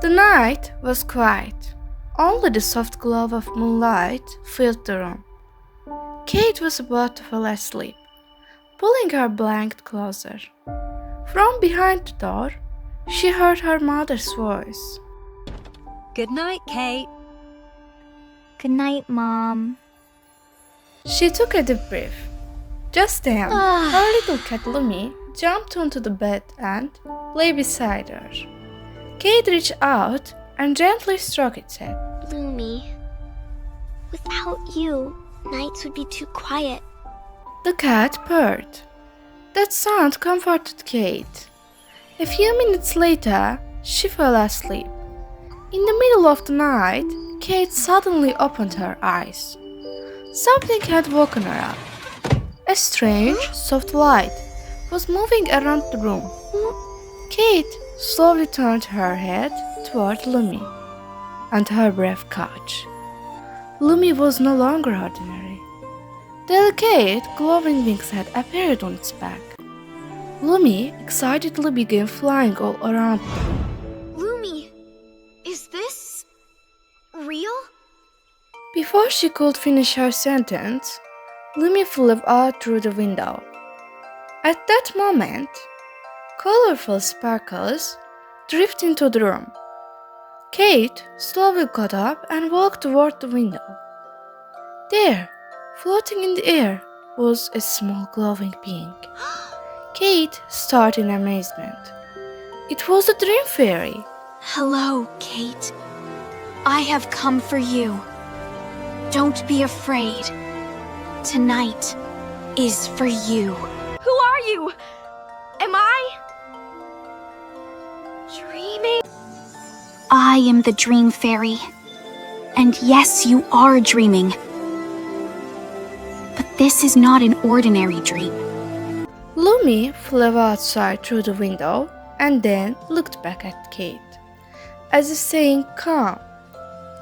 The night was quiet. Only the soft glow of moonlight filled the room. Kate was about to fall asleep, pulling her blanket closer. From behind the door, she heard her mother's voice. Good night, Kate. Good night, Mom. She took a deep breath. Just then, her little cat Lumi jumped onto the bed and lay beside her. Kate reached out and gently stroked its head. Lumi, without you, nights would be too quiet. The cat purred. That sound comforted Kate. A few minutes later, she fell asleep. In the middle of the night, Kate suddenly opened her eyes. Something had woken her up. A strange, soft light was moving around the room. Kate slowly turned her head toward Lumi, and her breath caught. Lumi was no longer ordinary. Delicate, glowing wings had appeared on its back. Lumi excitedly began flying all around the room. Lumi, is this real? Before she could finish her sentence, Lumi flew out through the window. At that moment, colorful sparkles drifted into the room. Kate slowly got up and walked toward the window. There, floating in the air, was a small glowing being. Kate stared in amazement. It was a dream fairy. Hello, Kate. I have come for you. Don't be afraid. Tonight is for you. Who are you? Am I dreaming? I am the Dream Fairy. And yes, you are dreaming. But this is not an ordinary dream. Lumi flew outside through the window and then looked back at Kate, as if saying, "Come."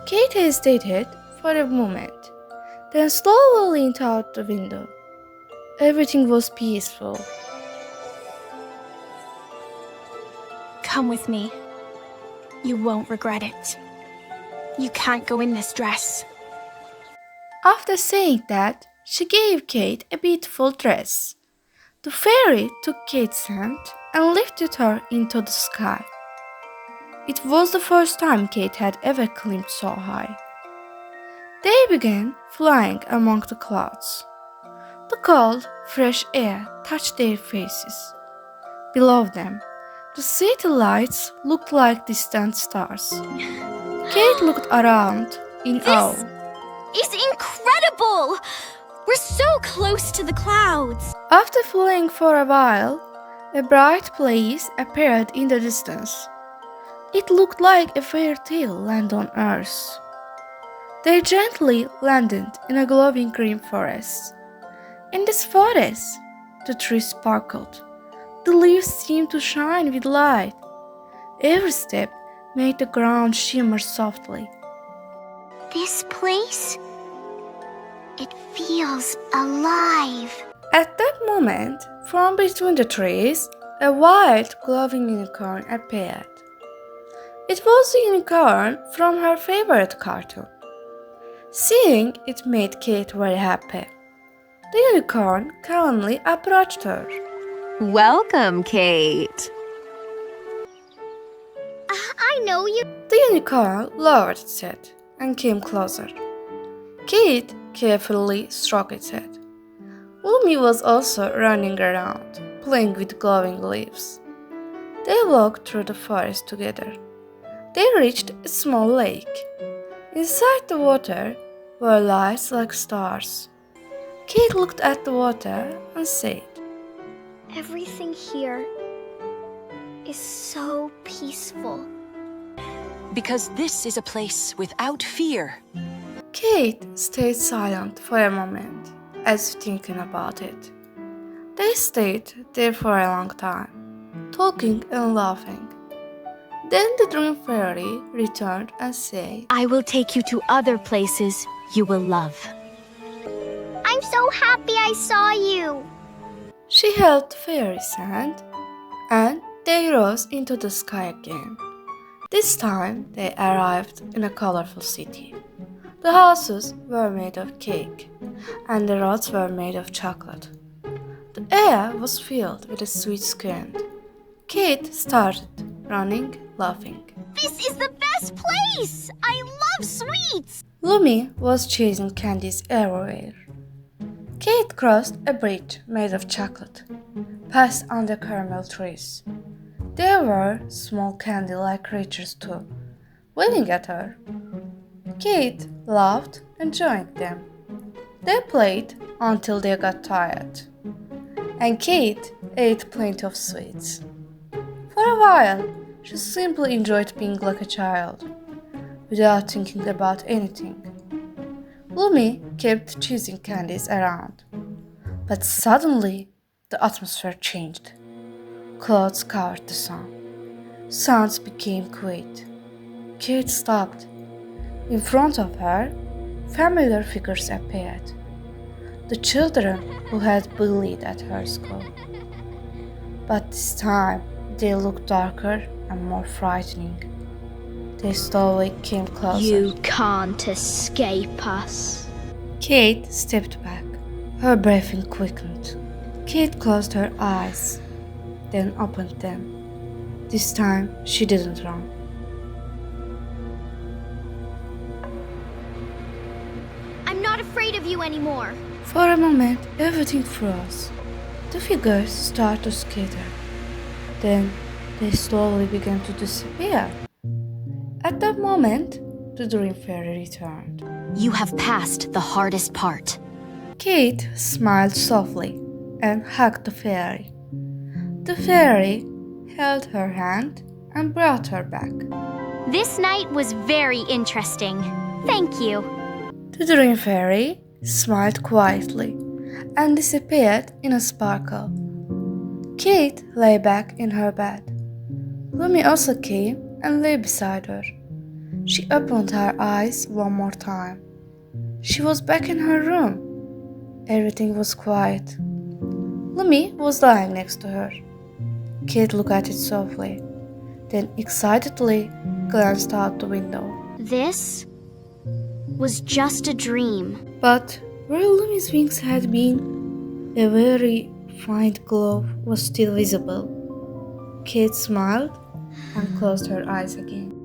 Kate hesitated for a moment, then slowly leaned out the window. Everything was peaceful. Come with me. You won't regret it. You can't go in this dress. After saying that, she gave Kate a beautiful dress. The fairy took Kate's hand and lifted her into the sky. It was the first time Kate had ever climbed so high. They began flying among the clouds. The cold, fresh air touched their faces. Below them, the city lights looked like distant stars. Kate looked around in awe. It's incredible! We're so close to the clouds. After flying for a while, a bright place appeared in the distance. It looked like a fairy tale land on earth. They gently landed in a glowing green forest. In this forest, the trees sparkled. The leaves seemed to shine with light. Every step made the ground shimmer softly. This place? It feels alive. At that moment, from between the trees, a white glowing unicorn appeared. It was the unicorn from her favorite cartoon. Seeing it made Kate very happy. The unicorn calmly approached her. Welcome, Kate. I know you. The unicorn lowered its head and came closer. Kate carefully stroked its head. Lumi was also running around, playing with glowing leaves. They walked through the forest together. They reached a small lake. Inside the water were lights like stars. Kate looked at the water and said, Everything here is so peaceful. Because this is a place without fear. Kate stayed silent for a moment, as if thinking about it. They stayed there for a long time, talking and laughing. Then the dream fairy returned and said, I will take you to other places you will love. I'm so happy I saw you. She held the fairy's hand, and they rose into the sky again. This time they arrived in a colorful city. The houses were made of cake, and the roads were made of chocolate. The air was filled with a sweet scent. Kate started running, laughing. This is the best place! I love sweets! Lumi was chasing candies everywhere. Kate crossed a bridge made of chocolate, passed under caramel trees. There were small candy-like creatures too, waving at her. Kate laughed and joined them. They played until they got tired, and Kate ate plenty of sweets. For a while, she simply enjoyed being like a child, without thinking about anything. Lumi kept choosing candies around, but suddenly the atmosphere changed. Clouds covered the sun. Sounds became quiet. Kate stopped. In front of her, familiar figures appeared. The children who had bullied at her school. But this time, they looked darker and more frightening. They slowly came closer. You can't escape us. Kate stepped back. Her breathing quickened. Kate closed her eyes, then opened them. This time, she didn't run. I'm not afraid of you anymore. For a moment, everything froze. The figures started to scatter. Then, they slowly began to disappear. At that moment, the dream fairy returned. You have passed the hardest part. Kate smiled softly and hugged the fairy. The fairy held her hand and brought her back. This night was very interesting. Thank you. The dream fairy smiled quietly and disappeared in a sparkle. Kate lay back in her bed. Lumi also came and lay beside her. She opened her eyes one more time. She was back in her room. Everything was quiet. Lumi was lying next to her. Kate looked at it softly, then excitedly glanced out the window. This was just a dream. But where Lumi's wings had been, a very faint glow was still visible. Kate smiled and closed her eyes again.